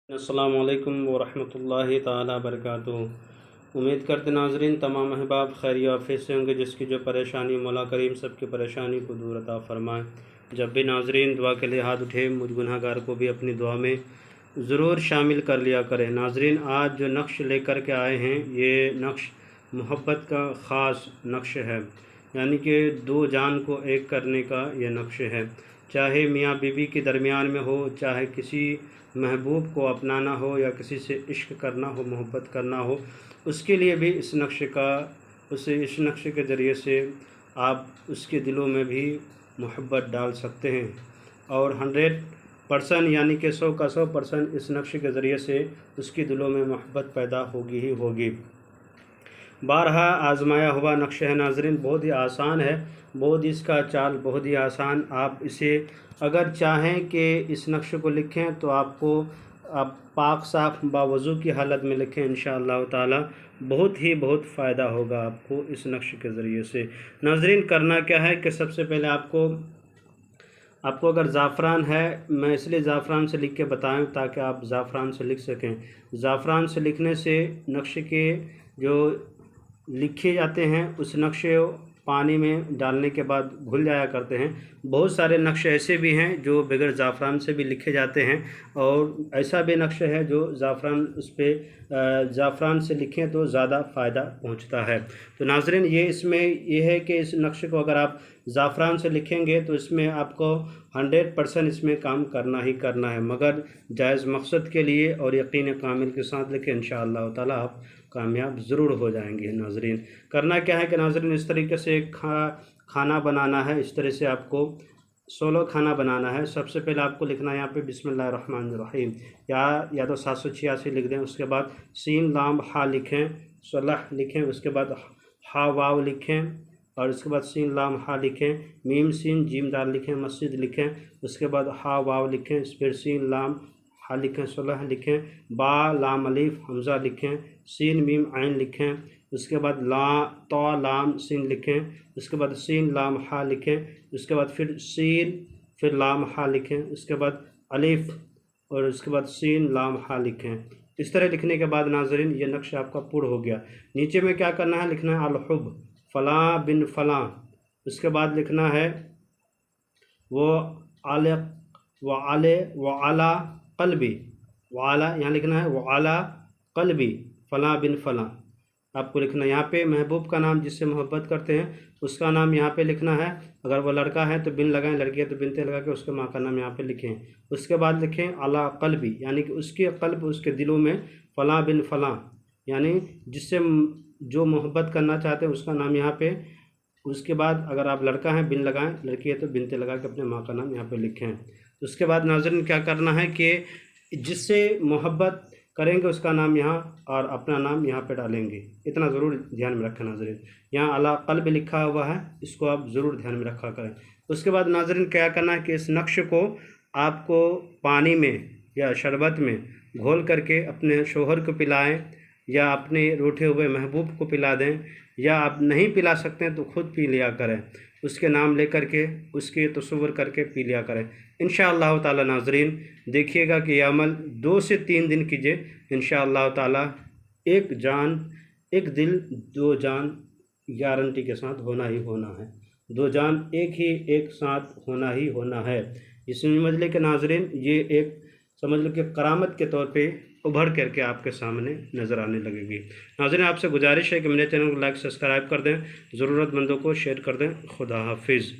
अस्सलाम वालेकुम वरहमतुल्लाहि ताला बरकातुहू। उम्मीद करते नाजरीन तमाम अहबाब खैरियत आफियत से होंगे। जिसकी जो परेशानी मौला करीम सबकी परेशानी को दूर अता फरमाए। जब भी नाजरीन दुआ के लिए हाथ उठे मुझ गुनहगार को भी अपनी दुआ में ज़रूर शामिल कर लिया करें। नाजरीन आज जो नक्श लेकर के आए हैं ये नक्श मोहब्बत का ख़ास नक्श है, यानी कि दो जान को एक करने का ये नक्श है। चाहे मियाँ बीवी के दरमियान में हो, चाहे किसी महबूब को अपनाना हो या किसी से इश्क करना हो, मोहब्बत करना हो, उसके लिए भी इस नक्श के ज़रिए से आप उसके दिलों में भी मोहब्बत डाल सकते हैं। और 100% यानी कि 100 का 100% इस नक्श के ज़रिए से उसके दिलों में मोहब्बत पैदा होगी ही होगी। बारहा आजमाया हुआ नक्श है नाजरीन, बहुत ही आसान है, बहुत ही इसका चाल बहुत ही आसान। आप इसे अगर चाहें कि इस नक्श को लिखें तो आप पाक साफ बावज़ू की हालत में लिखें, इंशाअल्लाह ताला बहुत फ़ायदा होगा आपको इस नक्श के ज़रिए से। नाजरीन करना क्या है कि सबसे पहले आपको अगर ज़ाफ़रान है, मैं इसलिए ज़ाफ़रान से लिख के बताएँ ताकि आप ज़ाफ़रान से लिख सकें। ज़ाफ़रान से लिखने से नक्श के जो लिखे जाते हैं उस नक्शे पानी में डालने के बाद घुल जाया करते हैं। बहुत सारे नक्शे ऐसे भी हैं जो बगैर ज़ाफ़रान से भी लिखे जाते हैं, और ऐसा भी नक्शा है जो ज़ाफ़रान से लिखें तो ज़्यादा फ़ायदा पहुंचता है। तो नाज़रीन ये है कि इस नक्शे को अगर आप ज़ाफ़रान से लिखेंगे तो इसमें आपको 100% इसमें काम करना ही करना है, मगर जायज़ मकसद के लिए और यकीन कामिल के साथ लिखें, इंशाअल्लाह ताला आप कामयाब ज़रूर हो जाएंगे। नाजरीन करना क्या है कि नाजरीन इस तरीके से खाना बनाना है। इस तरह से आपको 16 खाना बनाना है। सबसे पहले आपको लिखना है यहाँ पे बिस्मिल्लाहिर्रहमानिर्रहीम, या तो 786 लिख दें। उसके बाद सीन लाम हा लिखें, सलह लिखें, उसके बाद हा वाव लिखें, और उसके बाद सीन लाम हा लिखें, मीम सीन जीम दाल लिखें, मस्जिद लिखें, उसके बाद हा वाव लिखें, फिर सीन लाम हा लिखें, सलह लिखें, बा लाम अलीफ हमज़ा लिखें, सीन मीम आइन लिखें, उसके बाद तो लाम सीन लिखें, उसके बाद सीन लाम हा लिखें, उसके बाद फिर सीन फिर लाम हा लिखें, उसके बाद अलीफ और उसके बाद सीन लाम हा लिखें। इस तरह लिखने के बाद नाजरीन ये नक्शा आपका पूर्ण हो गया। नीचे में क्या करना है, लिखना है अलहुब फ़लाँ बिन फ़लाँ। उसके बाद लिखना है वो आला क़ल्बी, वाला यहाँ लिखना है वो आला क़ल्बी फ़लाँ बिन फ़लाँ। आपको लिखना है यहाँ पे महबूब का नाम, जिससे मोहब्बत करते हैं उसका नाम यहाँ पे लिखना है। अगर वो लड़का है तो बिन लगाएं, लड़की है तो बिनते लगा के उसके माँ का नाम यहाँ पे लिखें। उसके बाद लिखें अला क़ल्बी, यानी कि उसके क़ल्ब उसके दिलों में, फ़लाँ बिन फ़लाँ यानी जिससे जो मोहब्बत करना चाहते हैं उसका नाम यहाँ पे। उसके बाद अगर आप लड़का हैं बिन लगाएं, लड़की है तो बिनते लगा के अपने माँ का नाम यहाँ पे लिखें। उसके बाद नाज़रीन क्या करना है कि जिससे मोहब्बत करेंगे उसका नाम यहाँ और अपना नाम यहाँ पे डालेंगे। इतना ज़रूर ध्यान में रखें नाज़रीन। यहाँ अला क़ल्ब लिखा हुआ है, इसको आप ज़रूर ध्यान में रखा करें। उसके बाद नाज़रीन क्या करना है कि इस नक्श को आपको पानी में या शरबत में घोल करके अपने शोहर को पिलाएं, या अपने रूठे हुए महबूब को पिला दें, या आप नहीं पिला सकते हैं तो ख़ुद पी लिया करें। उसके नाम लेकर के उसके तस्वुर करके पी लिया करें। इंशाअल्लाह ताला नाजरीन देखिएगा कि यह अमल 2 से 3 दिन कीजिए, इंशाअल्लाह ताला एक जान एक दिल 2 जान गारंटी के साथ होना ही होना है। 2 जान एक साथ होना ही होना है। इस समझ के नाजरीन ये एक समझ लो कि करामत के तौर पे उभर करके आपके सामने नज़र आने लगेगी। नाज़रीन आपसे गुजारिश है कि मेरे चैनल को लाइक सब्सक्राइब कर दें, ज़रूरतमंदों को शेयर कर दें। खुदा हाफिज़।